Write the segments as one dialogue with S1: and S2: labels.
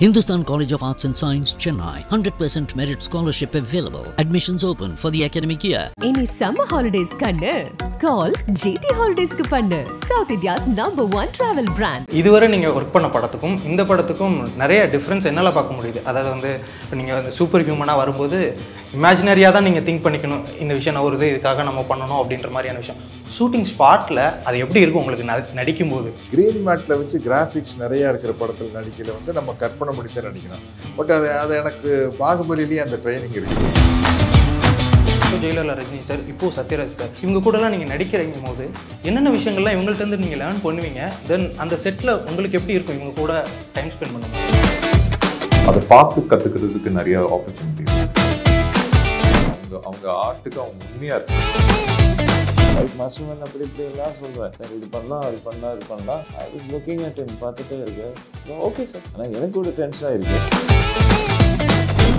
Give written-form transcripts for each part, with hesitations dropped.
S1: Hindustan College of Arts and Science, Chennai. 100% merit scholarship available. Admissions open for the academic year.
S2: Any summer holidays kannu? Call GT Holidays ku pannu. South India's #1 travel brand.
S3: இதுவரை நீங்கள் work பண்ண படத்துக்கும் இந்த படத்துக்கும் நிறைய difference என்னால் பார்க்க முடியுது. அதாவது வந்து இப்போ நீங்கள் வந்து சூப்பர் ஹியூமனாக வரும்போது இமேஜினரியாக தான் நீங்கள் திங்க் பண்ணிக்கணும், இந்த விஷயம் நவருது இதுக்காக நம்ம பண்ணணும் அப்படின்ற மாதிரியான விஷயம். ஷூட்டிங் ஸ்பாட்டில் அது எப்படி இருக்கும் உங்களுக்கு நடிக்கும்போது?
S4: க்ரீன் மேட்டில் வச்சு கிராஃபிக்ஸ் நிறையா இருக்கிற படத்தில் நடிக்கல வந்து நம்ம கற்பனை முடித்து நடிக்கணும். பட் அது எனக்கு பாகுபலிலேயே அந்த ட்ரைனிங் இருக்குது.
S3: இப்போ ஜெயலலிதா, ரஜினி சார், இப்போது சத்யராஜ் சார், இவங்க கூடலாம் நீங்கள் நடிக்கிறீங்க போது என்னென்ன விஷயங்கள்லாம் இவங்கள்ட்டேருந்து நீங்கள் லேர்ன் பண்ணுவீங்க? தென் அந்த செட்டில் உங்களுக்கு எப்படி இருக்கும் இவங்க கூட டைம் ஸ்பெண்ட் பண்ணும்போது?
S5: அதை பார்த்து கற்றுக்கிறதுக்கு நிறைய ஆப்பர்ச்சுனிட்டி. அவங்க ஆர்ட்டுக்கு அவங்க உண்மையாக இருக்கு.
S6: மாஸ்டர்மேன் அப்படி இப்படிலாம் சொல்லுவேன், சார் இது பண்ணலாம் அது பண்ணலாம் இது பண்ணலாம். I was looking at him, பார்த்துட்டே இருக்கு. ஓகே சார், ஆனால் எனக்கு ஒரு டென்ஷனாக இருக்கு.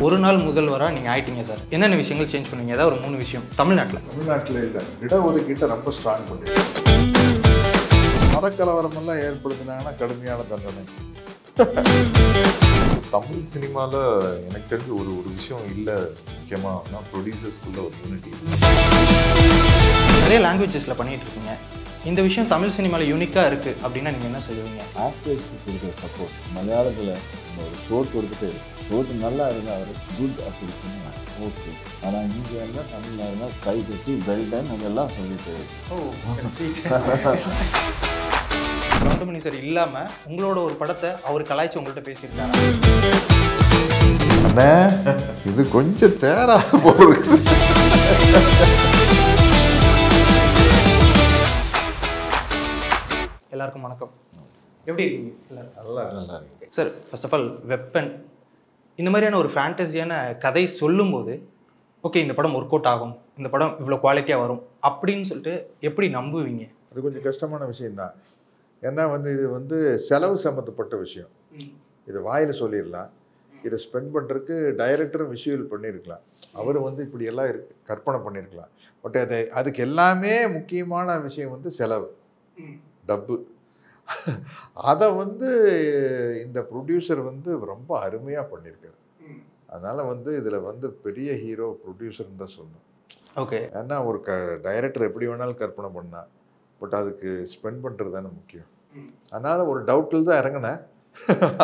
S3: ஒரு நாள் முதல்வராக நீங்கள் ஆயிட்டீங்க சார், என்னென்ன விஷயங்கள் சேஞ்ச் பண்ணுவீங்க? ஏதாவது ஒரு 3 விஷயம். தமிழ்நாட்டில்
S4: இல்லை, இடஒதுக்கீட்டை ரொம்ப ஸ்ட்ராங் பண்ணுறேன். மதக்கலவரமெல்லாம் ஏற்படுத்தினாங்கன்னா கடுமையான தண்டனை.
S5: தமிழ் சினிமாவில் எனக்கு தெரிஞ்ச ஒரு விஷயம் இல்லை முக்கியமாக ப்ரொடியூசர்ஸ்குள்ள ஒரு யூனிட்டி.
S3: நிறைய லாங்குவேஜஸில் பண்ணிகிட்டு இருக்கீங்க, இந்த விஷயம் தமிழ் சினிமாவில் யூனிக்காக இருக்குது அப்படின்னா நீங்கள் என்ன சொல்லுவீங்க?
S6: ஆக்டர்ஸ்க்கு கொடுக்குற சப்போர்ட். மலையாளத்தில் ஒரு ஷோட் கொடுத்துட்டு ஷோட்டு நல்லா இருந்தால் அவர் குட் அப்படி சொன்னாங்க, ஓகே. ஆனால் இங்கே இருந்தால் தமிழில் இருந்தால் கை கட்டி பெல்டன் அதெல்லாம் சொல்லிட்டு
S3: கவுண்டமணி சார் இல்லாமல் உங்களோட ஒரு படத்தை அவர் கலாய்ச்சி உங்கள்கிட்ட பேசியிருக்காங்க.
S4: அண்ணே இது கொஞ்சம் தேரா போகுது.
S3: எல்லாருக்கும் வணக்கம், எப்படி இருக்கீங்க? எல்லாரும்
S4: நல்லா
S3: இருக்கு sir. First of all weapon இந்த மாதிரியான ஒரு ஃபேண்டஸியான கதை சொல்லும்போது ஓகே இந்த படம் ஒர்க் அவுட் ஆகும், இந்த படம் இவ்வளோ குவாலிட்டியாக வரும் அப்படின்னு சொல்லிட்டு எப்படி நம்புவீங்க?
S4: அது கொஞ்சம் கஷ்டமான விஷயம்தான். ஏன்னா இது செலவு சம்மந்தப்பட்ட விஷயம். இது வாயில் சொல்லிடலாம், இதை ஸ்பெண்ட் பண்ணுறதுக்கு டைரக்டரும் விஷுவல் பண்ணியிருக்கலாம், அவர் இப்படியெல்லாம் கற்பனை பண்ணியிருக்கலாம். பட் அதுக்கு எல்லாமே முக்கியமான விஷயம் செலவு, டப்பு. அதை இந்த ப்ரொடியூசர் ரொம்ப அருமையாக பண்ணியிருக்காரு. அதனால் இதில் பெரிய ஹீரோ ப்ரொடியூசர்னு தான் சொல்லணும்.
S3: ஓகே.
S4: ஏன்னா ஒரு டைரக்டர் எப்படி வேணாலும் கற்பனை பண்ணா, பட் அதுக்கு ஸ்பெண்ட் பண்ணுறது தானே முக்கியம். அதனால் ஒரு டவுட்டில் தான் இறங்கினேன்.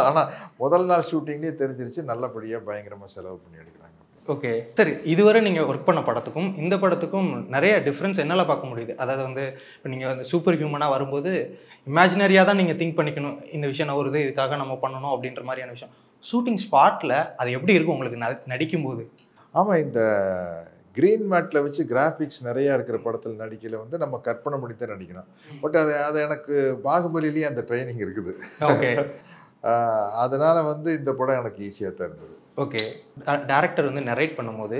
S4: ஆனால் முதல் நாள் ஷூட்டிங்லேயே தெரிஞ்சிருச்சு நல்லபடியாக பயங்கரமாக செலவு பண்ணி எடுக்கிறாங்க.
S3: ஓகே சரி, இதுவரை நீங்கள் ஒர்க் பண்ண படத்துக்கும் இந்த படத்துக்கும் நிறைய டிஃப்ரென்ஸ் என்னால் பார்க்க முடியுது. அதாவது இப்போ நீங்கள் சூப்பர் ஹியூமனாக வரும்போது இமேஜினரியாக தான் நீங்கள் திங்க் பண்ணிக்கணும், இந்த விஷயம் நவருது இதுக்காக நம்ம பண்ணணும் அப்படின்ற மாதிரியான விஷயம். ஷூட்டிங் ஸ்பாட்டில் அது எப்படி இருக்கும் உங்களுக்கு நடிக்கும்போது?
S4: ஆமாம், இந்த க்ரீன் மேட்டில் வச்சு கிராஃபிக்ஸ் நிறையா இருக்கிற படத்தில் நடிக்கல நம்ம கற்பனை முடித்து நடிக்கணும். பட் அது எனக்கு பாகுபலிலேயே அந்த ட்ரைனிங் இருக்குது.
S3: ஓகே.
S4: அதனால் இந்த படம் எனக்கு ஈஸியாக தான் இருந்தது.
S3: ஓகே. டேரக்டர் நரேட் பண்ணும்போது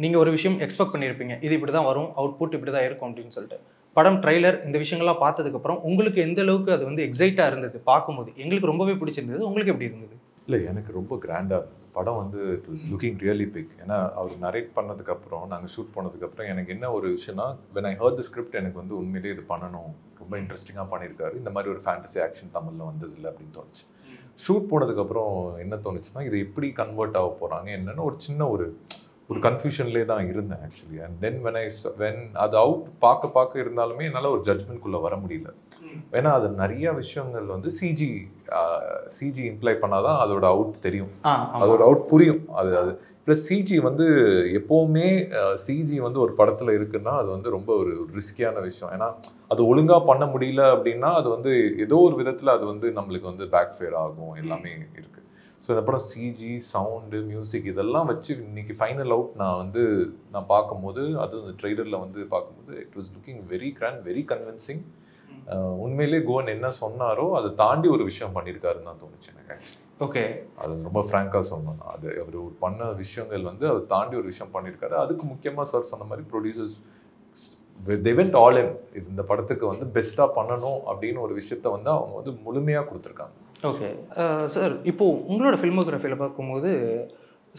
S3: நீங்கள் ஒரு விஷயம் எக்ஸ்பெக்ட் பண்ணியிருப்பீங்க, இது இப்படி தான் வரும், அவுட்புட் இப்படி தான் இருக்கும் அப்படின்னு சொல்லிட்டு. படம் ட்ரெய்லர் இந்த விஷயங்கள்லாம் பார்த்ததுக்கப்புறம் உங்களுக்கு எந்த அளவுக்கு அது எக்ஸைட்டாக இருந்தது பார்க்கும்போது? எங்களுக்கு ரொம்பவே பிடிச்சிருந்தது, உங்களுக்கு எப்படி இருந்தது?
S5: இல்லை, எனக்கு ரொம்ப கிராண்டாக இருந்துச்சு படம். It was looking really big. ஏன்னா அவர் நரேட் பண்ணதுக்கப்புறம் நாங்கள் ஷூட் பண்ணதுக்கப்புறம் எனக்கு என்ன ஒரு விஷயம்னா, when I heard the script எனக்கு உண்மையிலே இது பண்ணணும், ரொம்ப இன்ட்ரெஸ்டிங்காக பண்ணியிருக்காரு, இந்த மாதிரி ஒரு ஃபேண்டசி ஆக்ஷன் தமிழில் வந்ததில்லை அப்படின்னு தோணுச்சு. ஷூட் போனதுக்கப்புறம் என்ன தோணுச்சுன்னா, இது எப்படி கன்வெர்ட் ஆக போகிறாங்க என்னென்னு ஒரு சின்ன ஒரு கன்ஃபியூஷன்லேயே தான் இருந்தேன் ஆக்சுவலி. அண்ட் தென் வென் அது அவுட் பார்க்க இருந்தாலுமே என்னால் ஒரு ஜட்மெண்ட்குள்ளே வர முடியல. ஏன்னா அது நிறைய விஷயங்கள் சிஜி இம்ப்ளை பண்ணாதான் அதோட அவுட் தெரியும், அதோட அவுட் புரியும். அது ப்ளஸ் சிஜி எப்போவுமே சிஜி ஒரு படத்தில் இருக்குன்னா அது ரொம்ப ஒரு ரிஸ்கியான விஷயம். ஏன்னா அது ஒழுங்காக பண்ண முடியல அப்படின்னா அது ஏதோ ஒரு விதத்தில் அது நம்மளுக்கு பேக் ஃபேர் ஆகும், எல்லாமே இருக்குது. ஸோ இந்த படம் சிஜி, சவுண்டு, மியூசிக் இதெல்லாம் வச்சு இன்னைக்கு ஃபைனல் அவுட் நான் பார்க்கும்போது, அது அந்த ட்ரெய்லரில் பார்க்கும்போது it was looking very grand, very convincing. உண்மையிலே கோவன் என்ன சொன்னாரோ அதை தாண்டி ஒரு விஷயம் பண்ணியிருக்காருன்னு தான் தோணுச்சு எனக்கு ஆக்சுவலி.
S3: ஓகே. அது
S5: ரொம்ப ஃப்ராங்காக சொன்னோம், அது அவர் பண்ண விஷயங்கள் அதை தாண்டி ஒரு விஷயம் பண்ணியிருக்காரு. அதுக்கு முக்கியமாக சார் சொன்ன மாதிரி producers they went all in. இந்த படத்துக்கு பெஸ்ட்டாக பண்ணணும் அப்படின்னு ஒரு விஷயத்த அவங்க முழுமையாக கொடுத்துருக்காங்க.
S3: ஓகே சார், இப்போது உங்களோட ஃபில்மோகிராஃபியில் பார்க்கும்போது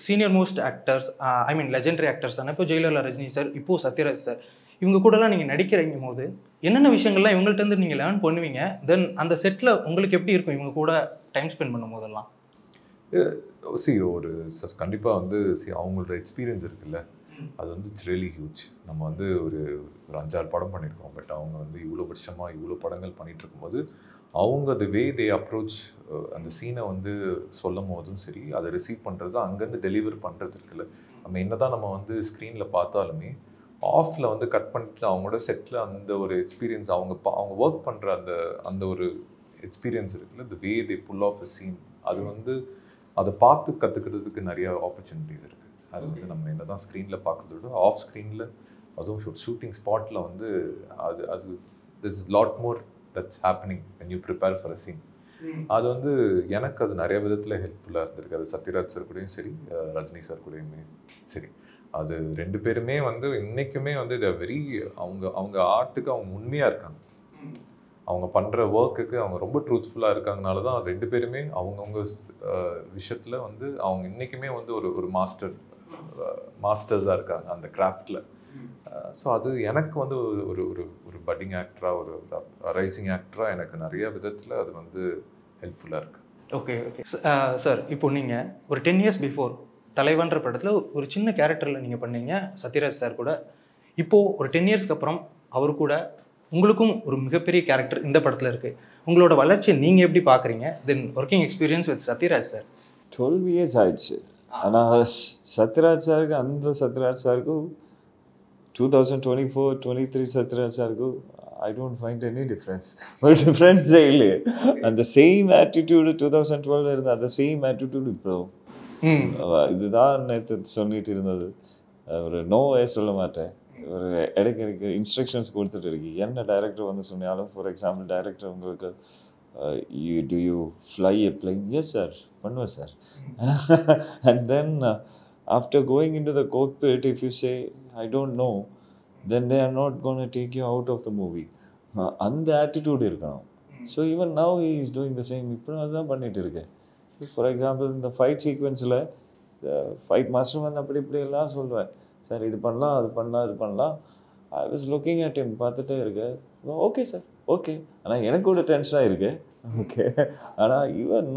S3: சீனியர் மோஸ்ட் ஆக்டர்ஸ், ஐ மீன் லெஜெண்டரி ஆக்டர்ஸ் தானே. இப்போ ஜெயலலிதா, ரஜினி சார், இப்போது சத்யராஜ் சார், இவங்க கூடலாம் நீங்கள் நடிக்கிறீங்க போது என்னென்ன விஷயங்கள்லாம் இவங்கள்ட்ட நீங்கள் லேர்ன் பண்ணுவீங்க? தென் அந்த செட்டில் உங்களுக்கு எப்படி இருக்கும் இவங்க கூட டைம் ஸ்பெண்ட் பண்ணும் போதெல்லாம்?
S5: ஒரு கண்டிப்பாக வந்து அவங்களோட எக்ஸ்பீரியன்ஸ் இருக்குல்ல, அது வந்து இட்ஸ் ரியலி ஹியூஜ். நம்ம வந்து ஒரு 5-6 படம் பண்ணியிருக்கோம், பட் அவங்க வந்து இவ்வளோ வருஷமாக இவ்வளோ படங்கள் பண்ணிகிட்டு இருக்கும்போது அவங்க த வே தே அப்ரோச் அந்த சீனை வந்து சொல்லும் போதும் சரி, அதை ரிசீவ் பண்ணுறது, அங்கேருந்து டெலிவர் பண்ணுறது இருக்குல்ல, நம்ம என்ன தான் நம்ம வந்து ஸ்க்ரீனில் பார்த்தாலுமே ஆஃபில் வந்து கட் பண்ணிட்டு அவங்களோட செட்டில் அந்த ஒரு எக்ஸ்பீரியன்ஸ் அவங்க ஒர்க் பண்ணுற அந்த ஒரு எக்ஸ்பீரியன்ஸ் இருக்குல்ல, த வே தே புல் ஆஃப் அ சீன், அது வந்து அதை பார்த்து கற்றுக்கிறதுக்கு நிறைய ஆப்பர்ச்சுனிட்டிஸ் இருக்குது. அது வந்து நம்ம என்ன தான் ஸ்க்ரீனில் பார்க்குறத விட ஆஃப் ஸ்க்ரீனில், அதுவும் ஷூட்டிங் ஸ்பாட்டில் வந்து அது this is lot more that's happening when you prepare for a scene. அது வந்து எனக்கு அது நிறைய விதத்தில் ஹெல்ப்ஃபுல்லாக இருந்திருக்கு. அது சத்யராஜ் சார் கூடயும் சரி, ரஜினி சார் கூடயுமே சரி, அது 2 பேருமே வந்து இன்றைக்குமே வந்து இதை வெரி அவங்க ஆர்ட்டுக்கு அவங்க உண்மையாக இருக்காங்க. அவங்க பண்ணுற ஒர்க்குக்கு அவங்க ரொம்ப ட்ரூத்ஃபுல்லாக இருக்காங்கனால தான் 2 பேருமே அவங்கவுங்க விஷயத்தில் வந்து அவங்க இன்றைக்குமே வந்து ஒரு மாஸ்டர்ஸாக இருக்காங்க அந்த கிராஃப்டில். ஸோ அது எனக்கு வந்து ஒரு பட்டிங் ஆக்டராக, ஒரு ரைசிங் ஆக்டராக எனக்கு நிறைய விதத்தில் அது வந்து ஹெல்ப்ஃபுல்லாக இருக்குது.
S3: ஓகே சார், இப்போ நீங்கள் ஒரு 10 years பிஃபோர் தலைவன்ற படத்தில் ஒரு சின்ன கேரக்டரில் நீங்கள் பண்ணீங்க சத்யராஜ் சார் கூட. இப்போது ஒரு 10 yearsக்கு அப்புறம் அவர் கூட உங்களுக்கும் ஒரு மிகப்பெரிய கேரக்டர் இந்த படத்தில் இருக்குது. உங்களோட வளர்ச்சியை நீங்கள் எப்படி பார்க்குறீங்க? தென் working experience with Sathyaraj sir
S6: 12 years ஆயிடுச்சு. ஆனால் சத்யராஜ் சாருக்கு அந்த சத்யராஜ் சாருக்கும் 2024-23 சத்யராஜ் சாருக்கும் I don't find any difference. ஒரு டிஃப்ரென்ஸே இல்லையே. அந்த சேம் ஆட்டிடியூடு 2012 இருந்த அந்த சேம் ஆட்டிடியூடு இப்போ இதுதான் நேற்று சொல்லிட்டு இருந்தது. ஒரு நோவே சொல்ல மாட்டேன். ஒரு இடைக்கு இன்ஸ்ட்ரக்ஷன்ஸ் கொடுத்துட்டு இருக்கு. என்ன டைரக்டர் வந்து சொன்னாலும், ஃபார் எக்ஸாம்பிள் டைரக்டர் உங்களுக்கு do you fly a plane? Yes sir, பண்ணுவேன் sir. And then after going into the cockpit, if you say I don't know, then they are not going to take you out of the movie. அந்த attitude இருக்கணும். So even now he is doing the same. இப்போ அதுதான் பண்ணிட்டு இருக்கேன். For example இந்த fight சீக்வன்ஸில் fight master வந்து அப்படி எல்லாம் சொல்லுவேன், சார் இது பண்ணலாம், அது பண்ணலாம், இது பண்ணலாம். I was looking at him, பார்த்துட்டே இருக்கேன். Okay sir, okay. ஆனால் எனக்கு கூட டென்ஷனாக இருக்கு. ஓகே, ஆனால் இவன்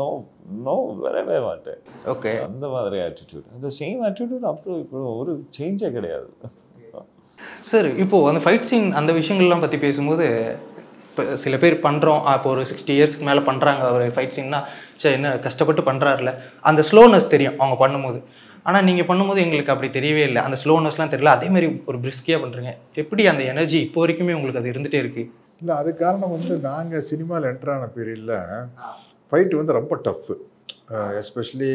S6: நோ வரவே மாட்டேன்.
S3: ஓகே,
S6: அந்த மாதிரி ஆட்டிடியூட், அந்த சேம் ஆட்டிடியூட் அப்புறம் இப்போ ஒரு சேஞ்சே கிடையாது.
S3: சார் இப்போது அந்த ஃபைட் சீன் அந்த விஷயங்கள்லாம் பற்றி பேசும்போது, இப்போ சில பேர் பண்ணுறோம், இப்போ ஒரு 60 yearsக்கு மேலே பண்ணுறாங்க ஒரு ஃபைட் சீன்னா, சரி என்ன கஷ்டப்பட்டு பண்ணுறாருல, அந்த ஸ்லோனஸ் தெரியும் அவங்க பண்ணும்போது. ஆனால் நீங்கள் பண்ணும்போது எங்களுக்கு அப்படி தெரியவே இல்லை, அந்த ஸ்லோனஸ்லாம் தெரியல. அதேமாதிரி ஒரு பிரிஸ்கியாக பண்ணுறீங்க. எப்படி அந்த எனர்ஜி இப்போ வரைக்குமே உங்களுக்கு அது இருந்துகிட்டே இருக்குது?
S4: இல்லை, அது காரணம் வந்து நாங்கள் சினிமாவில் என்ட்ரான பீரியடில் ஃபைட்டு வந்து ரொம்ப டஃப்பு. எஸ்பெஷலி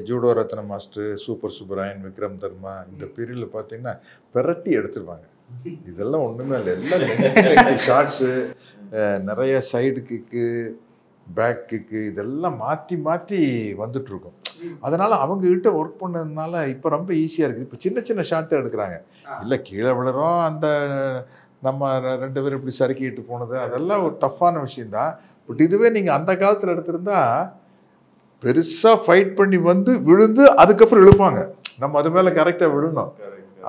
S4: ஜூடோ ரத்ன மாஸ்டர், சூப்பர் சுப்பராயன், விக்ரம் தர்மா, இந்த பீரியடில் பார்த்தீங்கன்னா பெரட்டி எடுத்துருவாங்க. இதெல்லாம் ஒன்றுமே இல்லை, எல்லாம் ஷார்ட்ஸு, நிறைய சைடு கிக்கு, பேக் கிக்கு, இதெல்லாம் மாற்றி வந்துட்டுருக்கும். அதனால் அவங்ககிட்ட ஒர்க் பண்ணதுனால இப்போ ரொம்ப ஈஸியாக இருக்குது. இப்போ சின்ன ஷார்ட்டு எடுக்கிறாங்க. இல்லை கீழே விழுறோம், அந்த நம்ம 2 பேரும் இப்படி சறுக்கிட்டு போனது, அதெல்லாம் ஒரு டஃப்பான விஷயந்தான். பட் இதுவே நீங்கள் அந்த காலத்தில் எடுத்திருந்தா பெருசாக ஃபைட் பண்ணி வந்து விழுந்து அதுக்கப்புறம் இழுப்பாங்க, நம்ம அது மேலே கரெக்டாக விழணும்.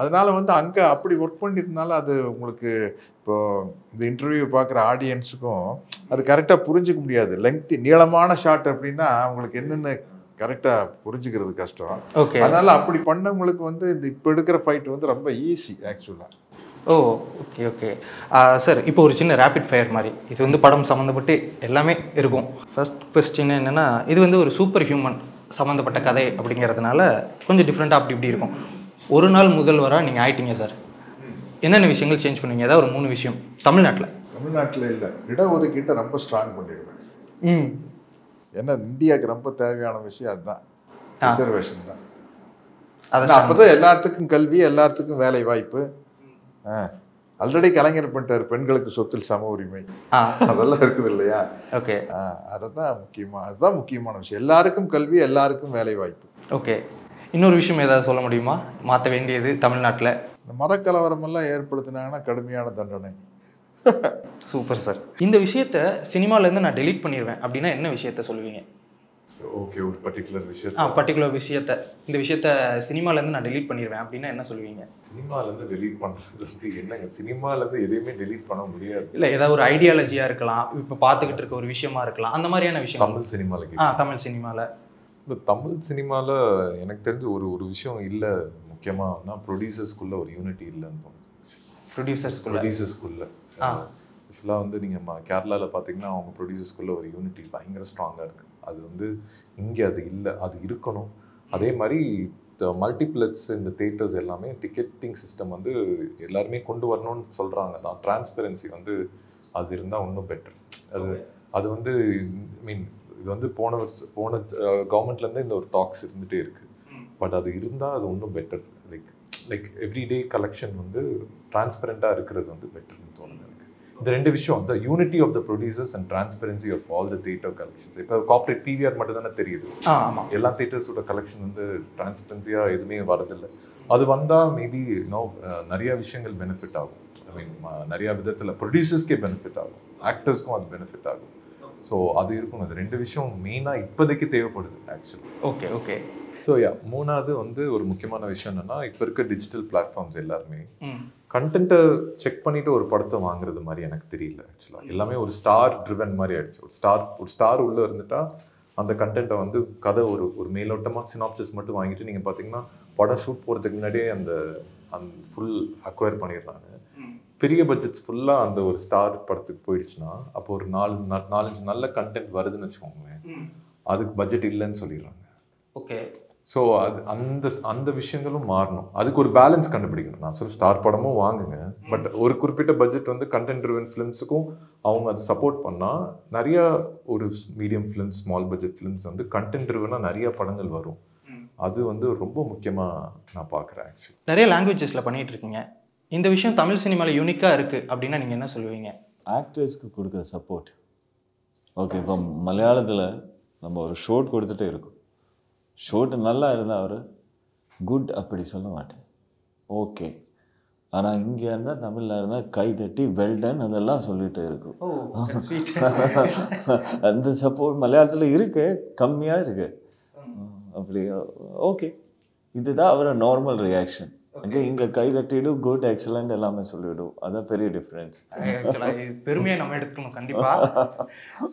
S4: அதனால் வந்து அங்கே அப்படி ஒர்க் பண்ணியிருந்தனால அது உங்களுக்கு இப்போது இந்த இன்டர்வியூ பார்க்குற ஆடியன்ஸுக்கும் அது கரெக்டாக புரிஞ்சிக்க முடியாது. நீளமான ஷாட் அப்படின்னா அவங்களுக்கு என்னென்ன கரெக்டாக புரிஞ்சுக்கிறது கஷ்டம்.
S3: ஓகே,
S4: அதனால் அப்படி பண்ணவங்களுக்கு வந்து இந்த இப்போ எடுக்கிற ஃபைட் வந்து ரொம்ப ஈஸி ஆக்சுவலாக.
S3: ஓ ஓகே ஓகே சார், இப்போ ஒரு சின்ன ரேபிட் ஃபயர் மாதிரி, இது வந்து படம் சம்மந்தப்பட்டு எல்லாமே இருக்கும். ஃபர்ஸ்ட் கொஸ்டின் என்னென்னா, இது வந்து ஒரு சூப்பர் ஹியூமன் சம்மந்தப்பட்ட கதை அப்படிங்கிறதுனால கொஞ்சம் டிஃப்ரெண்ட்டாக அப்படி இப்படி இருக்கும். ஒரு நாள் முதல்வராக நீங்கள் ஆயிட்டீங்க சார், என்னென்ன விஷயங்கள் சேஞ்ச் பண்ணுவீங்க? ஏதாவது ஒரு 3 விஷயம். தமிழ்நாட்டில் இல்லை, இடஒதுக்கீட்டை ரொம்ப ஸ்ட்ராங் பண்ணிடுவேன். ஏன்னா இந்தியாவுக்கு ரொம்ப தேவையான விஷயம் அதுதான், ரிசர்வேஷன் தான். அப்போ தான் எல்லாத்துக்கும் கல்வி, எல்லாத்துக்கும் வேலை வாய்ப்பு. ஆல்ரெடி கலைஞர் பண்ணிட்டார், பெண்களுக்கு சொத்தில் சம உரிமை, அதெல்லாம் இருக்குது இல்லையா? ஓகே, அதுதான் முக்கியமான விஷயம். எல்லாருக்கும் கல்வி, எல்லாருக்கும் வேலை வாய்ப்பு. ஓகே, இன்னொரு விஷயம் ஏதாவது சொல்ல முடியுமா மாற்ற வேண்டியது தமிழ்நாட்டில்? இந்த மதக்கலவரமெல்லாம் ஏற்படுத்தினாங்கன்னா கடுமையான தண்டனை. Super sir. இந்த விஷயத்த சினிமாலேருந்து நான் டெலீட் பண்ணிடுவேன் அப்படின்னா என்ன விஷயத்த சொல்லுவீங்க?
S5: ஓகே, ஒரு பர்டிகுலர்
S3: விஷயத்த இந்த விஷயத்த சினிமாலேருந்து நான் டெலீட் பண்ணிடுவேன் அப்படின்னா என்ன சொல்லுவீங்க?
S5: சினிமாலேருந்து டெலீட் பண்ணுறது என்னங்க? சினிமாலேருந்து எதையுமே டெலீட் பண்ண முடியாது.
S3: இல்லை, ஏதாவது ஒரு ஐடியாலஜியாக இருக்கலாம், இப்போ பார்த்துக்கிட்டு இருக்க ஒரு விஷயமா இருக்கலாம், அந்த மாதிரியான விஷயம்.
S5: தமிழ் சினிமாவில்
S3: தமிழ் சினிமாவில்
S5: இந்த தமிழ் சினிமாவில் எனக்கு தெரிஞ்ச ஒரு விஷயம் இல்லை, முக்கியமாக ப்ரொடியூசர்ஸ்குள்ளே ஒரு யூனிட்டி இல்லைன்னு தோணுது. ப்ரொடியூசர்ஸ்குள்ளே ஆக்சுவலாக வந்து நீங்கள் கேரளாவில் பார்த்தீங்கன்னா அவங்க ப்ரொடியூசர்ஸ்குள்ளே ஒரு யூனிட்டி பயங்கர ஸ்ட்ராங்காக இருக்குது. அது வந்து இங்கே அது இல்லை, அது இருக்கணும். அதே மாதிரி மல்டிப்ளெக்ஸ் இந்த தேட்டர்ஸ் எல்லாமே டிக்கெட்டிங் சிஸ்டம் வந்து எல்லாருமே கொண்டு வரணும்னு சொல்கிறாங்க தான். டிரான்ஸ்பரன்சி வந்து அது இருந்தால் இன்னும் பெட்டர். அது வந்து மீன் இது வந்து போன கவர்மெண்ட்லேருந்து இந்த ஒரு டாக்ஸ் இருந்துகிட்டே இருக்குது. பட் அது இருந்தால் அது இன்னும் பெட்டர். லைக் எவ்ரிடே கலெக்ஷன் வந்து டிரான்ஸ்பரண்ட்டாக இருக்கிறது வந்து பெட்டர்னு தோணுது எனக்கு. இந்த ரெண்டு விஷயம், the unity of the producers and transparency of all the theatre collections. இப்போ கார்பரேட் பிவிஆர் மட்டும் தானே தெரியுது. எல்லா தேட்டர்ஸோட கலெக்ஷன் வந்து டிரான்ஸ்பரன்சியாக எதுவுமே வரதில்லை. அது வந்தால் மேபி நிறைய விஷயங்கள் பெனிஃபிட் ஆகும். ஐ மீன் நிறையா விதத்தில் ப்ரொடியூசர்ஸ்க்கே பெனிஃபிட் ஆகும், ஆக்டர்ஸ்க்கும் அது பெனிஃபிட் ஆகும். ஸோ அது இருக்கும். அது ரெண்டு விஷயம் மெயினாக இப்போதைக்கு தேவைப்படுது ஆக்சுவலி.
S3: ஓகே.
S5: ஸோ மூணாவது வந்து ஒரு முக்கியமான விஷயம் என்னென்னா, இப்போ இருக்க டிஜிட்டல் பிளாட்ஃபார்ம்ஸ் எல்லாருமே கண்டென்ட்டை செக் பண்ணிவிட்டு ஒரு படத்தை வாங்குறது மாதிரி எனக்கு தெரியல ஆக்சுவலாக. எல்லாமே ஒரு ஸ்டார் ட்ரிவன் மாதிரி ஆகிடுச்சு. ஒரு ஸ்டார் உள்ளே இருந்துட்டா அந்த கண்டென்ட்டை வந்து கதை ஒரு மேலோட்டமாக சினாப்சிஸ் மட்டும் வாங்கிட்டு நீங்கள் பார்த்தீங்கன்னா படம் ஷூட் போகிறதுக்கு முன்னாடியே அந்த ஃபுல் அக்வயர் பண்ணிடுறாங்க. பெரிய பட்ஜெட்ஸ் ஃபுல்லாக அந்த ஒரு ஸ்டார் படத்துக்கு போயிடுச்சுன்னா அப்போ ஒரு 4-5 நல்ல கண்டென்ட் வருதுன்னு வச்சுக்கோங்களேன், அதுக்கு பட்ஜெட் இல்லைன்னு சொல்லிடுறாங்க.
S3: ஓகே.
S5: ஸோ அது அந்த விஷயங்களும் மாறணும். அதுக்கு ஒரு பேலன்ஸ் கண்டுபிடிக்கணும். நான் சொல்ல ஸ்டார் படமும் வாங்குங்க, பட் ஒரு குறிப்பிட்ட பட்ஜெட் வந்து கண்டென்ட் ட்ரிவன் ஃபிலிம்ஸுக்கும் அவங்க அது சப்போர்ட் பண்ணால் நிறையா ஒரு medium films, small budget films வந்து கண்டென்ட் ட்ரிவனாக நிறைய படங்கள் வரும். அது வந்து ரொம்ப முக்கியமாக நான் பார்க்குறேன் ஆக்சுவலி.
S3: நிறைய லாங்குவேஜஸில் பண்ணிகிட்டு இருக்கீங்க. இந்த விஷயம் தமிழ் சினிமாவில் யூனிக்காக இருக்குது அப்படின்னா நீங்கள் என்ன சொல்லுவீங்க?
S6: ஆக்டர்ஸ்க்கு கொடுக்குற சப்போர்ட். ஓகே, இப்போ மலையாளத்தில் நம்ம ஒரு ஷோட் கொடுத்துட்டே இருக்கோம். ஷோட்டு நல்லா இருந்தால் அவர் குட் அப்படி சொல்ல மாட்டேன், ஓகே. ஆனால் இங்கே இருந்தால் தமிழில் இருந்தால் கை தட்டி வெல்டன் அதெல்லாம் சொல்லிகிட்டே இருக்கும். அந்த சப்போர்ட் மலையாளத்தில் இருக்கு, கம்மியாக இருக்குது. அப்படி ஓகே, இதுதான் அவரோட நார்மல் ரியாக்ஷன். அங்கே இங்கே கை தட்டிடும், குட், எக்ஸலண்ட் எல்லாமே சொல்லிவிடும். அதான் பெரிய டிஃப்ரென்ஸ்.
S3: பெருமையை நம்ம எடுத்துக்கணும் கண்டிப்பாக.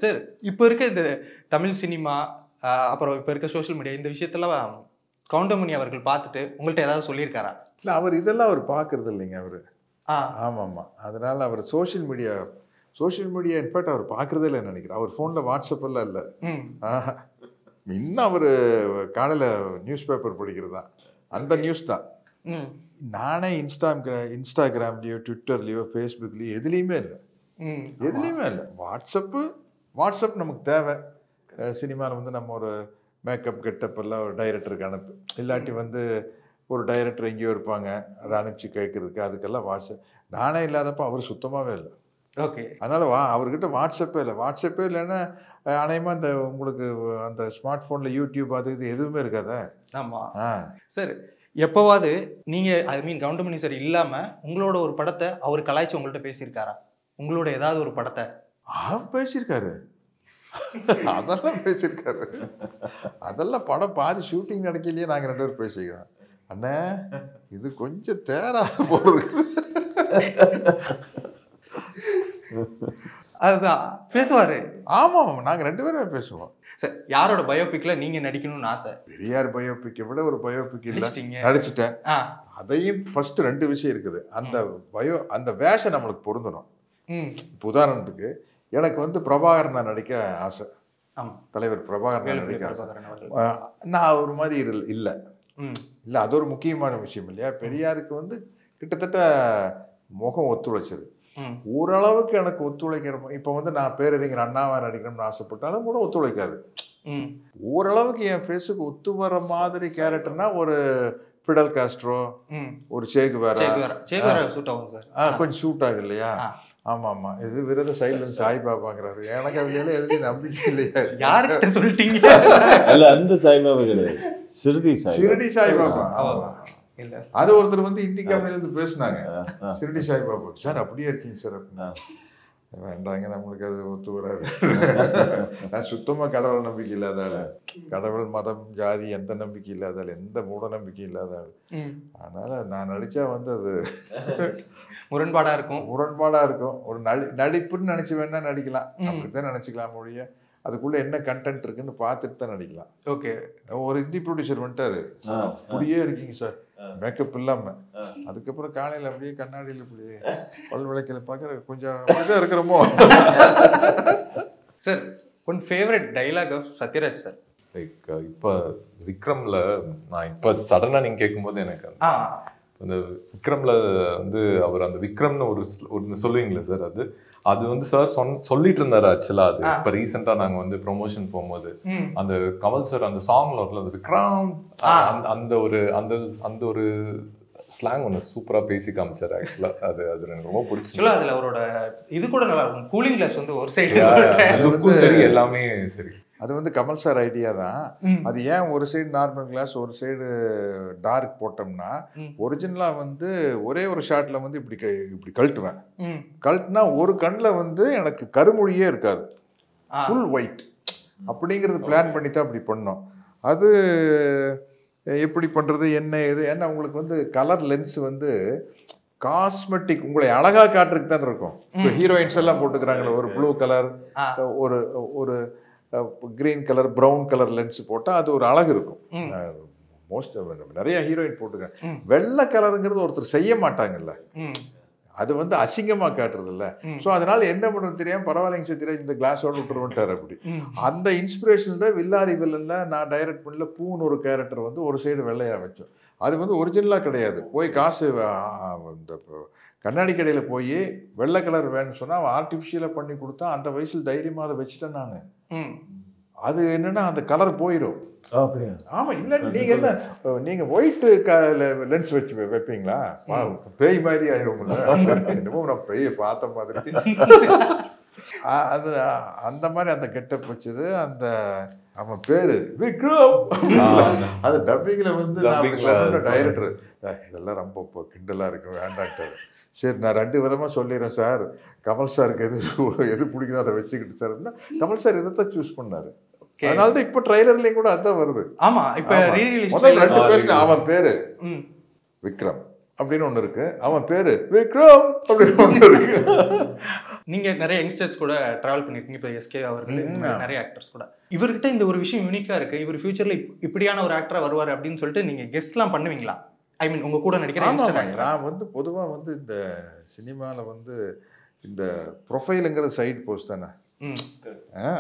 S3: சார், இப்போ இருக்க இந்த தமிழ் சினிமா அப்புறம் இப்போ இருக்க சோஷியல் மீடியா இந்த விஷயத்தெல்லாம் கவுண்டமணி அவர்கள் பார்த்துட்டு உங்கள்கிட்ட ஏதாவது சொல்லியிருக்காரா?
S4: இல்லை, அவர் இதெல்லாம் அவர் பார்க்கறது இல்லைங்க அவர். ஆமாம். அதனால் அவர் சோஷியல் மீடியா இன்ஃபேக்ட் அவர் பார்க்குறதே இல்லைன்னு நினைக்கிறேன். அவர் ஃபோனில் வாட்ஸ்அப் எல்லாம் இல்லை. இன்னும் அவர் காலையில் நியூஸ் பேப்பர் படிக்கிறது தான், அந்த நியூஸ் தான். நானே இன்ஸ்டாகிராம்லேயோ ட்விட்டர்லேயோ ஃபேஸ்புக்லேயோ எதுலேயுமே இல்லை. வாட்ஸ்அப் நமக்கு தேவை. சினிமாவில் வந்து நம்ம ஒரு மேக்கப் கெட்டப் எல்லாம் ஒரு டைரக்டருக்கு அனுப்பு, இல்லாட்டி வந்து ஒரு டைரக்டர் எங்கேயோ இருப்பாங்க, அதை அனுப்பிச்சு கேட்குறதுக்கு, அதுக்கெல்லாம் வாட்ஸ்அப். நானே இல்லாதப்போ அவர் சுத்தமாகவே இல்லை.
S3: ஓகே.
S4: அதனால் அவர்கிட்ட வாட்ஸ்அப்பே இல்லைன்னா அநேகமாக இந்த உங்களுக்கு அந்த ஸ்மார்ட் ஃபோனில் யூடியூப் அது இது எதுவுமே இருக்காதா?
S3: ஆமாம். சார், எப்போவாது நீங்கள் கவுண்டமணி சார் இல்லாமல் உங்களோட ஒரு படத்தை அவர் கலாய்ச்சி உங்கள்கிட்ட பேசியிருக்காரா? உங்களோட ஏதாவது ஒரு படத்தை?
S4: பேசியிருக்காரு. அதெல்லாம் பேசியிருக்காரு. அதெல்லாம் படம் பாதி ஷூட்டிங் நடக்கலையே நாங்கள் 2 பேரும் பேசிக்கிறோம். அண்ணே இது கொஞ்சம் தேரா போகுது,
S3: அதுதான் பேசுவார்.
S4: ஆமாம், நாங்கள் 2 பேருமே பேசுவோம்.
S3: சார், யாரோட பயோபிக்கில் நீங்கள் நடிக்கணும்னு ஆசை?
S4: பெரியார் பயோபிக்கை விட ஒரு பயோபிக் இல்லை, நடிச்சிட்டேன். அதையும் ஃபர்ஸ்ட் 2 விஷயம் இருக்குது. அந்த வேஷம் நம்மளுக்கு பொருந்தணும். இப்போ உதாரணத்துக்கு எனக்கு வந்து பிரபாகரனை நடிக்க ஆசை. தலைவர் பிரபாகரனை நடிக்க ஆசை. நான் ஒரு மாதிரி இல்லை, அது ஒரு முக்கியமான விஷயம் இல்லையா? பெரியாருக்கு வந்து கிட்டத்தட்ட முகம் ஒத்துழைச்சது. ஓரளவுக்கு எனக்கு ஒத்துழைக்கிற, இப்போ வந்து நான் பேரறிஞர் அண்ணாவா நடிக்கணும்னு ஆசைப்பட்டாலும் கூட ஒத்துழைக்காது. ஓரளவுக்கு என் ஃபேஸுக்கு ஒத்து வர மாதிரி கேரக்டர்னா ஒரு ஃபிடல் காஸ்ட்ரோ, ஒரு சேகுவேரா கொஞ்சம் ஷூட் ஆகும் இல்லையா? ஆமாம். இது விரத சைலன்ஸ் சாய்பாபாங்கிறாரு. எனக்கு அதுல எதுலையும் நம்பிக்கை இல்லையா?
S3: யார்கிட்ட சொல்லிட்டீங்க?
S6: இல்லை, அந்த சாய்பாபா கிடையாது,
S4: ஷிரடி சாய்பாபா. அது ஒருத்தர் வந்து இந்தி கம்பெனிலேருந்து பேசினாங்க, ஷிரடி சாய்பாபா. சார் அப்படியே இருக்கீங்க சார் அப்படின்னா, வேண்டாங்க நம்மளுக்கு அது ஒத்து வராது. நான் சுத்தமாக கடவுள் நம்பிக்கை இல்லாதாள், கடவுள் மதம் ஜாதி எந்த நம்பிக்கை இல்லாதாள், எந்த மூட நம்பிக்கை இல்லாதாள். அதனால் நான் நடித்தா வந்து அது முரண்பாடாக இருக்கும். ஒரு நடிப்புன்னு நினச்சி வேணா நடிக்கலாம், அப்படித்தான் நினச்சிக்கலாம் மொழிய. அதுக்குள்ளே என்ன கண்டென்ட் இருக்குன்னு பார்த்துட்டு தான் நடிக்கலாம்.
S3: ஓகே.
S4: ஒரு ஹிந்தி ப்ரொடியூசர் வந்துட்டாரு, இப்படியே இருக்கீங்க சார் மேக்கப் இல்லாமல். அதுக்கப்புறம் காலையில் அப்படியே கண்ணாடியில் இப்படியே பல் விளக்கில பார்க்குற கொஞ்சம் இதாக இருக்கிறோமோ.
S3: Sir one favourite dialogue of Sathyaraj sir?
S5: Like இப்போ விக்ரமில் நான் இப்போ சடனாக நீங்கள் கேட்கும்போது எனக்கு அந்த விக்ரமில் வந்து அவர் அந்த விக்ரம்னு ஒன்று சொல்லுவீங்களே சார், அது வந்து சார் சொல்லிட்டு இருந்தாரு ஆக்சுவலாக. அது இப்போ ரீசெண்டாக நாங்கள் வந்து ப்ரொமோஷன் போகும்போது அந்த கமல் சார் அந்த சாங்ல வரல அந்த விக்ரம் அந்த ஒரு ஸ்லாங் ஒன்று சூப்பராக பேசி காமிச்சார் ஆக்சுவலாக. அது எனக்கு ரொம்ப பிடிச்சி.
S3: அதில் அவரோட இது கூட நல்லா இருக்கும், கூலிங் கிளாஸ் வந்து ஒரு சைடு
S5: சரி எல்லாமே சரி.
S4: அது வந்து கமல் சார் ஐடியா தான். அது ஏன் ஒரு சைடு நார்மல் கிளாஸ் ஒரு சைடு டார்க் போட்டோம்னா, ஒரிஜினலாக வந்து ஒரே ஒரு ஷாட்டில் வந்து இப்படி கழட்டுவேன். கழட்டுனா ஒரு கண்ணில் வந்து எனக்கு கருமொழியே இருக்காது, ஃபுல் ஒயிட் அப்படிங்கிறது பிளான் பண்ணி தான் அப்படி பண்ணோம். அது எப்படி பண்ணுறது என்ன இது, ஏன்னா உங்களுக்கு வந்து கலர் லென்ஸ் வந்து காஸ்மெட்டிக் உங்களை அழகாக காட்டுறதுக்கு தான் இருக்கும். இப்போ ஹீரோயின்ஸ் எல்லாம் போட்டுக்கிறாங்களே ஒரு ப்ளூ கலர் ஒரு ஒரு green colour brown colour lens போட்டால் அது ஒரு அழகு இருக்கும். மோஸ்ட் நிறைய ஹீரோயின் போட்டுக்கிறேன். வெள்ளை கலருங்கிறது ஒருத்தர் செய்ய மாட்டாங்கல்ல, அது வந்து அசிங்கமாக காட்டுறது இல்லை. ஸோ அதனால என்ன பண்ணுறது தெரியாமல் பரவாயில்லைங்க சத்யராஜ் இந்த கிளாஸோடு விட்டுருவன்ட்டார். அப்படி அந்த இன்ஸ்பிரேஷன் தான் வில்லாதி வில்லன்ல நான் டைரக்ட் பண்ணல பூன்னு ஒரு கேரக்டர் வந்து ஒரு சைடு வெள்ளையாக வச்சோம். அது வந்து ஒரிஜினலாக கிடையாது. போய் காசு இந்த கண்ணாடி கடையில் போய் வெள்ளை கலர் வேணும்னு சொன்னால் அவன் ஆர்டிஃபிஷியலாக பண்ணி கொடுத்தா அந்த வயசில் தைரியமாக அதை வச்சுட்டேன் நான். அது என்னன்னா அந்த கலர் போயிடும். ஆமாம், இல்லை நீங்கள் என்ன நீங்கள் ஒயிட்டு லென்ஸ் வச்சு வைப்பீங்களா? பேய் மாதிரி ஆயிடும்ல. என்னமோ நான் பேயை பார்த்த மாதிரி. அது அந்த மாதிரி அந்த கெட்டப் வச்சது. அந்த அவன் பேரு விக்ரம். அது டப்பிங்கில் வந்து டைரக்டர் இதெல்லாம் ரொம்ப கிண்டலாக இருக்கும் வேண்டான்ட்டார். சரி நான் 2 விதமாக சொல்லிடுறேன் சார், கமல் சாருக்கு எது பிடிக்குதோ அதை வச்சுக்கிட்டு சார் அப்படின்னா கமல் சார் இதைத்தான் சூஸ் பண்ணாரு. அதனால தான் இப்போ ட்ரைலர்லேயும் கூட அதான் வருது.
S3: ஆமா, இப்போ
S4: முதல் 2 பேர் அவன் பேரு விக்ரம் அப்படின்னு ஒன்று இருக்கு, அவன் பேரு விக்ரம் அப்படின்னு ஒன்று இருக்கு.
S3: நீங்க நிறைய யங்ஸ்டர்ஸ் கூட டிராவல் பண்ணிருக்கீங்க. இப்போ எஸ்கே அவர்கள் நிறைய ஆக்டர்ஸ் கூட இவர்கிட்ட இந்த ஒரு விஷயம் யூனிக்கா இருக்கு, இவர் ஃபியூச்சர்ல இப்படியான ஒரு ஆக்டரா வருவார் அப்படின்னு சொல்லிட்டு நீங்க கெஸ்ட்லாம் பண்ணுவீங்களா? ஐ மீன் உங்க கூட நடிக்கிறேன்.
S4: நான் வந்து பொதுவாக வந்து இந்த சினிமாவில் வந்து இந்த ப்ரொஃபைலுங்கிற சைடு போஸ்ட் தானே,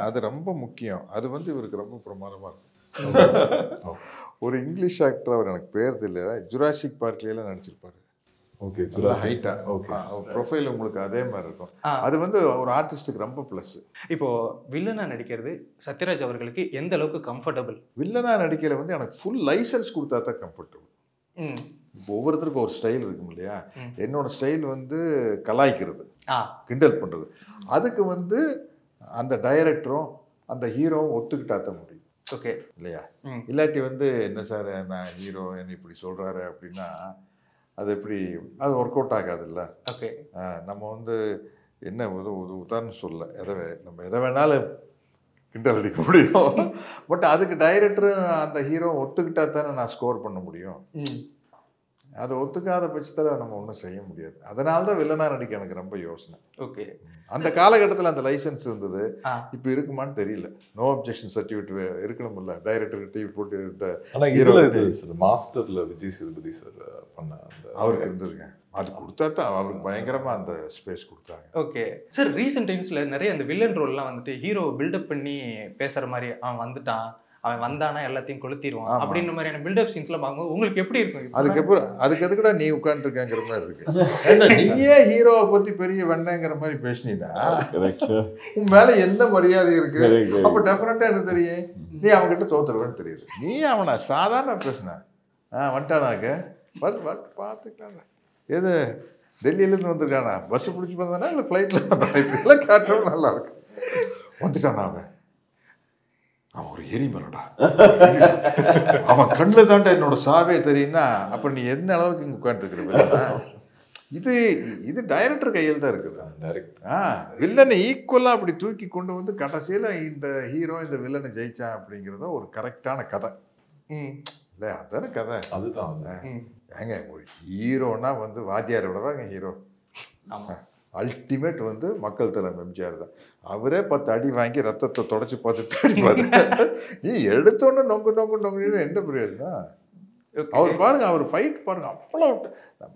S4: அது ரொம்ப முக்கியம். அது வந்து இவருக்கு ரொம்ப பிரமாதமாக இருக்கும். ஒரு இங்கிலீஷ் ஆக்டர், அவர் எனக்கு பேர் தெரியல, ஜுராசிக் பார்க்லாம் நடிச்சிருப்பாரு.
S5: ஓகே,
S4: ஹைட்டா ப்ரொஃபைல் உங்களுக்கு அதே மாதிரி இருக்கும். அது வந்து ஒரு ஆர்டிஸ்டுக்கு ரொம்ப ப்ளஸ்.
S3: இப்போ வில்லனா நடிக்கிறது சத்யராஜ் அவர்களுக்கு எந்த அளவுக்கு கம்ஃபர்டபுள்?
S4: வில்லனா நடிக்கல வந்து எனக்கு ஃபுல் லைசன்ஸ் கொடுத்தா தான் கம்ஃபர்டபுள். இப்போ ஒவ்வொருத்தருக்கும் ஒரு ஸ்டைல் இருக்கும் இல்லையா? என்னோட ஸ்டைல் வந்து கலாய்க்கிறது, கிண்டல் பண்ணுறது. அதுக்கு வந்து அந்த டைரக்டரும் அந்த ஹீரோவும் ஒத்துக்கிட்டா தான் முடியும்.
S3: ஓகே
S4: இல்லையா? இல்லாட்டி வந்து என்ன சார் நான் ஹீரோ என்ன இப்படி சொல்கிறாரு அப்படின்னா அது எப்படி அது ஒர்க் அவுட் ஆகாதுல்ல.
S3: ஓகே,
S4: நம்ம வந்து என்ன உதாரணம் சொல்ல நம்ம எதை வேணாலும் கிண்டல் அடிக்க முடியும். பட் அதுக்கு டைரக்டரும் அந்த ஹீரோ ஒத்துக்கிட்டா தானே நான் ஸ்கோர் பண்ண முடியும். அதை ஒத்துக்காத பட்சத்தில் நம்ம ஒன்றும் செய்ய முடியாது. அதனால தான் வில்லனா நடிக்க எனக்கு ரொம்ப யோசனை.
S3: ஓகே,
S4: அந்த காலகட்டத்தில் அந்த லைசன்ஸ் இருந்தது, இப்போ இருக்குமான்னு தெரியல. நோ அப்ஜெக்ஷன் சர்டிஃபிகேட் இருக்கணும்ல டைரக்டர் டிவி போட்டு இருந்த.
S5: மாஸ்டர்ல விஜய் சேதுபதி சார் பண்ண
S4: அவருக்கு இருந்ததுங்க, அது கொடுத்தா தான் அவருக்கு பயங்கரமாக அந்த ஸ்பேஸ் கொடுத்தாங்க.
S3: ஓகே சார், ரீசெண்ட் டைம்ஸில் நிறைய அந்த வில்லன் ரோல்லாம் வந்துட்டு ஹீரோ பில்டப் பண்ணி பேசுகிற மாதிரி, அவன் வந்துட்டான் அவன் வந்தானா எல்லாத்தையும் கொளுத்திடுவான் அப்படின்ற மாதிரியான பில்டப் சீன்ஸ்லாம் பார்க்கும்போது உங்களுக்கு எப்படி இருக்கும்?
S4: அதுக்கு எதுக்குடா நீ உட்காந்துருக்கேங்கிற மாதிரி இருக்கு. நீயே ஹீரோவை பற்றி பெரிய வெண்ணங்கிற மாதிரி பேசினீங்கன்னா உன் மேலே எந்த மரியாதை இருக்கு? அப்போ டெஃபினட்டாக என்ன தெரியும், நீ அவங்ககிட்ட தோத்துருவேன்னு தெரியுது. நீ அவனை சாதாரண பேசின வந்துட்டானாக்க பார்த்துக்கலாம். எது டெல்லியிலேருந்து வந்திருக்கானா, பஸ்ஸு பிடிச்சி வந்தானா இல்லை ஃப்ளைட்டில் வந்தானா, இப்படிலாம் காட்டுறது நல்லா இருக்கு. வந்துட்டானா அவன் ஒரு எரிமலடா, அவன் கண்ணில் தாண்டா என்னோட சாவே தெரியும்னா அப்போ நீ எந்த அளவுக்கு இங்கே உட்காந்துருக்குற? இது டைரக்டர் கையில் தான் இருக்குது. வில்லனை ஈக்குவலாக அப்படி தூக்கி கொண்டு வந்து கடைசியில் இந்த ஹீரோ இந்த வில்லனை ஜெயிச்சான் அப்படிங்கிறத ஒரு கரெக்டான கதை இல்லை? அதான கதை. அதுதான் ஏங்க, ஒரு ஹீரோனா வந்து வாத்தியாரை விடவாங்க ஹீரோ. அல்டிமேட் வந்து மக்கள் தலைமை எம்ஜிஆர் தான். அவரே 10 அடி வாங்கி ரத்தத்தை தொடச்சி பார்த்து தேடி பார்த்து நீ எடுத்தோன்னே நொங்கு என்ன பிரயோஜனம்? அவர் பாருங்க, அவர் ஃபைட் பாருங்க, அவ்வளோ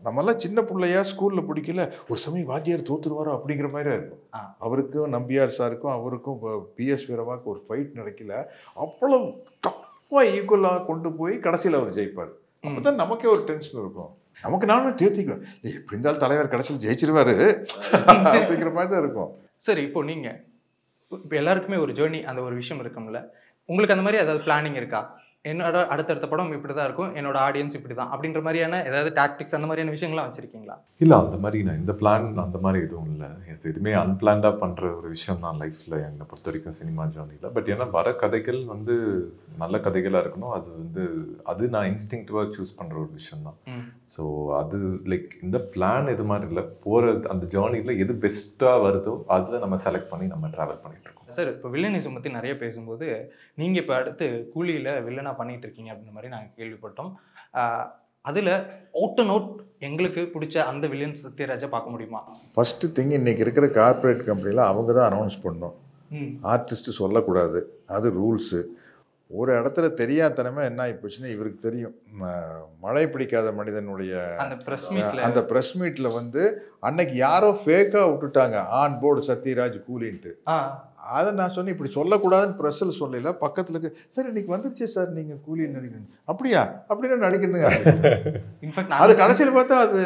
S4: நம்மெல்லாம் சின்ன பிள்ளையா ஸ்கூலில் பிடிக்கல, ஒரு சமயம் வாத்தியார் தோத்துருவாரோ அப்படிங்கிற மாதிரி இருக்கும். அவருக்கும் நம்பியார் சாருக்கும் அவருக்கும் PS வீரவாக்கு ஒரு ஃபைட் நடக்கல, அவ்வளோ டஃப்பாக ஈக்குவலாக கொண்டு போய் கடைசியில் அவர் ஜெயிப்பார். அப்போ தான் நமக்கே ஒரு டென்ஷன் இருக்கும். நமக்கு நானும் தேர்த்திக்குவேன், எப்படி இருந்தாலும் தலைவர் கடைசியில் ஜெயிச்சிருவாரு அப்படிங்கிற மாதிரி தான் இருக்கும்.
S3: சரி, இப்போ நீங்கள் இப்போ எல்லாருக்குமே ஒரு ஜேர்னி அந்த ஒரு விஷயம் இருக்கும்ல, உங்களுக்கு அந்த மாதிரி ஏதாவது பிளானிங் இருக்கா? என்னோட அடுத்தடுத்த படம் இப்படி தான் இருக்கும், என்னோட ஆடியன்ஸ் இப்படி தான் அப்படின்ற மாதிரியான ஏதாவது டாக்டிக்ஸ் அந்த மாதிரியான விஷயங்கள்லாம் வச்சுருக்கீங்களா?
S5: இல்லை, அந்த மாதிரி நான் இந்த பிளான் அந்த மாதிரி எதுவும் இல்லை. எதுவுமே அன்பிளான்டாக பண்ணுற ஒரு விஷயம் தான் லைஃப்பில் என்னை பொறுத்த வரைக்கும் சினிமா ஜேர்னியில். பட் ஏன்னா வர கதைகள் வந்து நல்ல கதைகளாக இருக்கணும். அது வந்து அது நான் இன்ஸ்டிங்க்டிவாக சூஸ் பண்ணுற ஒரு விஷயம் தான். ஸோ அது லைக் இந்த பிளான் இது மாதிரி இல்லை, போகிற அந்த ஜேர்னியில் எது பெஸ்ட்டாக வருதோ அதில் நம்ம செலக்ட் பண்ணி நம்ம ட்ராவல் பண்ணிகிட்ருக்கோம்.
S3: சார், இப்போ வில்லனிசம் பற்றி நிறைய பேசும்போது நீங்கள் இப்போ அடுத்து கூலியில் வில்லனாக பண்ணிகிட்டு இருக்கீங்க அப்படின்ற மாதிரி நாங்கள் கேள்விப்பட்டோம். அதில் அவுட் அண்ட் அவுட் எங்களுக்கு பிடிச்ச அந்த வில்லன் சத்யராஜை பார்க்க முடியுமா?
S4: ஃபஸ்ட்டு திங், இன்றைக்கி இருக்கிற கார்ப்பரேட் கம்பெனியில் அவங்க தான் அனௌன்ஸ் பண்ணணும், ஆர்டிஸ்ட்டு சொல்லக்கூடாது, அது ரூல்ஸு. ஒரு இடத்துல தெரியாதனமே என்ன ஆகிப்போச்சுன்னா, இவருக்கு தெரியும் மழை பிடிக்காத மனிதனுடைய அந்த ப்ரெஸ் மீட்டில் வந்து அன்னைக்கு யாரோ ஃபேக்காக விட்டுட்டாங்க ஆன் போர்டு சத்யராஜ் கூலின்ட்டு. அதை நான் சொன்னேன், இப்படி சொல்லக்கூடாதுன்னு ப்ரெஸ்ஸில் சொல்லல, பக்கத்தில் இருக்கு, சார் இன்னைக்கு வந்துருச்சு சார் நீங்கள் கூலின்னு நடிக்கணும். அப்படியா? அப்படின்னு நடிக்கிறதுங்க. அது கடைசியில் பார்த்தா அது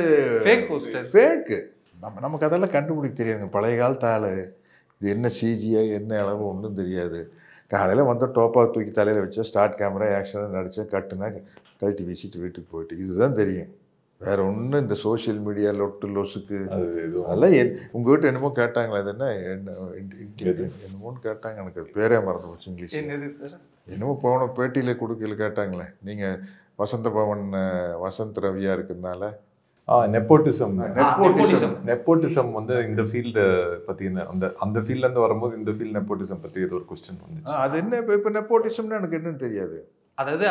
S3: ஃபேக் போஸ்டர்,
S4: ஃபேக்கு. நமக்கு அதெல்லாம் கண்டுபிடிக்க தெரியாதுங்க. பழைய காலத்து ஆள், இது என்ன சிஜிஐ என்ன அளவு ஒன்றும் தெரியாது. காலையில் வந்து டோப்பாக தூக்கி தலையில் வச்சா, ஸ்டார்ட் கேமரா ஆக்ஷனாக நடித்தா, கட்டுனா கழட்டி வீசிட்டு வீட்டுக்கு போயிட்டு, இதுதான் தெரியும். வேற ஒன்றும் இந்த சோஷியல் மீடியா லொட்டு லொசுக்கு அதெல்லாம் உங்கள் வீட்டு என்னமோ கேட்டாங்களா, அது என்ன என்னமோன்னு கேட்டாங்க, எனக்கு அது பேரே மறந்து போச்சு இங்கிலீஷ். என்னமோ போன பேட்டியில் கொடுக்கல கேட்டாங்களே, நீங்கள் வசந்த பவன் வசந்த் ரவியா இருக்கிறதுனால
S5: நெப்போட்டிசம் வந்து இந்த ஃபீல்டு பற்றி அந்த ஃபீல்ட்லேருந்து வரும்போது இந்த ஃபீல்டு நெப்போட்டிசம் பற்றி ஏதோ ஒரு கொஸ்டின் வந்துச்சு.
S4: அது என்ன இப்போ நெப்போட்டிசம்னு எனக்கு என்னன்னு தெரியாது.
S3: அதாவது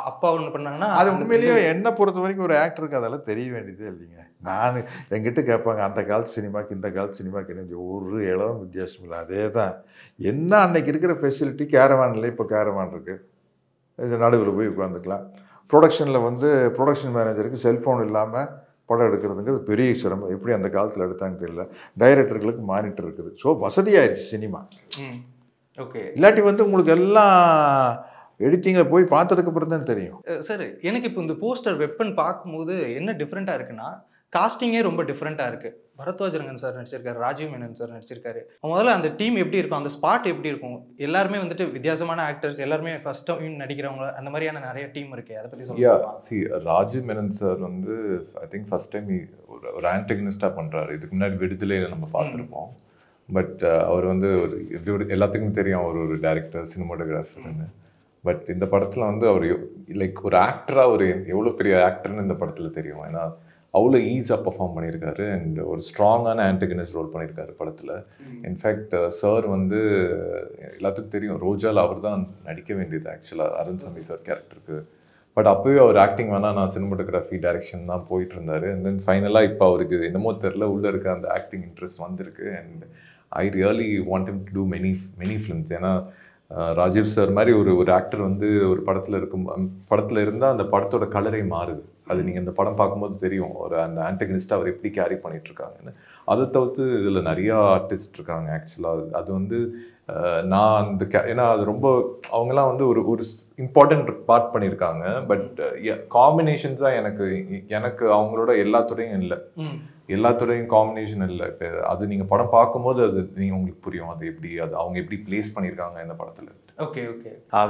S3: அப்பா ஒன்று பண்ணாங்கன்னா
S4: அது உண்மையிலேயே என்னை பொறுத்த வரைக்கும் ஒரு ஆக்டருக்கு அதெல்லாம் தெரிய வேண்டியதே இல்லைங்க. நான் என்கிட்ட கேட்பாங்க, அந்த காலத்து சினிமாக்கு இந்த காலத்து சினிமாக்கு என்ன ஒரு இளவும் வித்தியாசம் இல்லை, அதே தான். என்ன அன்னைக்கு இருக்கிற ஃபெசிலிட்டி கேரவான் இல்லை, இப்போ கேரவான் இருக்குது, இது நடுவில் போய் உட்காந்துக்கலாம். ப்ரொடக்ஷனில் வந்து ப்ரொடக்ஷன் மேனேஜருக்கு செல்ஃபோன் இல்லாமல் படம் எடுக்கிறதுங்கிறது பெரிய சிரமம். எப்படி அந்த காலத்தில் எடுத்தாங்க தெரியல. டைரக்டர்களுக்கு மானிட்டர் இருக்குது. ஸோ வசதியாயிருச்சு சினிமா.
S3: ஓகே,
S4: இல்லாட்டி வந்து உங்களுக்கு எல்லாம் எடிட்டிங்கில் போய் பார்த்ததுக்கு அப்புறம் தான் தெரியும்.
S3: சார், எனக்கு இப்போ இந்த போஸ்டர் வெப்பன் பார்க்கும்போது என்ன டிஃப்ரெண்ட்டாக இருக்குன்னா, காஸ்டிங்கே ரொம்ப டிஃப்ரெண்ட்டாக இருக்குது. பரத்வாஜ் ரங்கன் சார் நடிச்சிருக்காரு, ராஜீவ் மேனன் சார் நடிச்சிருக்காரு. முதல்ல அந்த டீம் எப்படி இருக்கும், அந்த ஸ்பாட் எப்படி இருக்கும், எல்லாருமே வந்துட்டு வித்தியாசமான ஆக்டர்ஸ், எல்லாருமே ஃபர்ஸ்ட் டைம் நடிக்கிறவங்க, அந்த மாதிரியான நிறைய டீம் இருக்குது. அதை பற்றி
S5: சொல்லுங்கள். ராஜீவ் மேனன் சார் வந்து ஐ திங்க் ஃபர்ஸ்ட் டைம் ஒரு ஆன்டகனிஸ்டாக பண்ணுறாரு. இதுக்கு முன்னாடி விடுதலையில் நம்ம பார்த்துருப்போம். பட் அவர் வந்து ஒரு எல்லாத்துக்குமே தெரியும், அவர் ஒரு டைரக்டர், சினிமாட்டோகிராஃபர்னு. பட் இந்த படத்தில் வந்து அவர் லைக் ஒரு ஆக்டராக ஒரு எவ்வளோ பெரிய ஆக்டர்னு இந்த படத்தில் தெரியும். ஏன்னா அவ்வளோ ஈஸியாக பர்ஃபார்ம் பண்ணியிருக்காரு அண்ட் ஒரு ஸ்ட்ராங்கான ஆன்டகனிஸ்ட் ரோல் பண்ணியிருக்காரு படத்தில். இன்ஃபேக்ட் சார் வந்து எல்லாத்துக்கும் தெரியும், ரோஜாவில் அவர் தான் நடிக்க வேண்டியது ஆக்சுவலாக அருண் சாமி சார் கேரக்டருக்கு. பட் அப்போவே அவர் ஆக்டிங் வேணால் நான் சினிமாட்டோகிராஃபி டைரக்ஷன் தான் போயிட்டு இருந்தார். அண்ட் தென் ஃபைனலாக இப்போ அவருக்கு என்னமோ தெரில, உள்ளே இருக்க அந்த ஆக்டிங் இன்ட்ரெஸ்ட் வந்திருக்கு. And I really want him to do many films. ஏன்னா ராஜீவ் சார் மாதிரி ஒரு ஆக்டர் வந்து ஒரு படத்தில் இருந்தால் அந்த படத்தோட கலரே மாறுது. அது நீங்கள் அந்த படம் பார்க்கும்போது தெரியும், ஒரு அந்த ஆன்டகனிஸ்ட் அவர் எப்படி கேரி பண்ணிகிட்ருக்காங்கன்னு. அதை தவிர்த்து இதில் நிறையா ஆர்டிஸ்ட் இருக்காங்க ஆக்சுவலாக. அது வந்து நான் அந்த ஏன்னா அது ரொம்ப அவங்கெல்லாம் வந்து ஒரு இம்பார்ட்டன்ட் பார்ட் பண்ணியிருக்காங்க. பட் காம்பினேஷன்ஸாக எனக்கு அவங்களோட எல்லாத்துடையும் காம்பினேஷன் இல்லை. இப்போ அது நீங்கள் படம் பார்க்கும்போது அது நீங்கள் உங்களுக்கு புரியும், அது அவங்க எப்படி பிளேஸ் பண்ணியிருக்காங்க இந்த படத்தில்.
S3: Okay,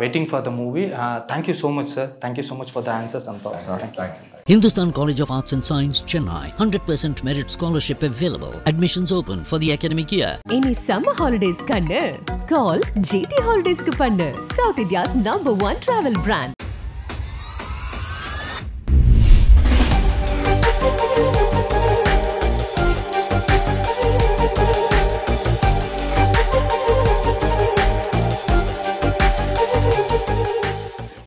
S3: waiting for the movie. Thank you so much sir. Thank you so much for the answers and thoughts. Thank you.
S1: Hindustan College of Arts and Science, Chennai. 100% merit scholarship available. Admissions open for the academic year.
S2: Any summer holidays kannu call GT Holidays ku pannu, South India's #1 travel brand.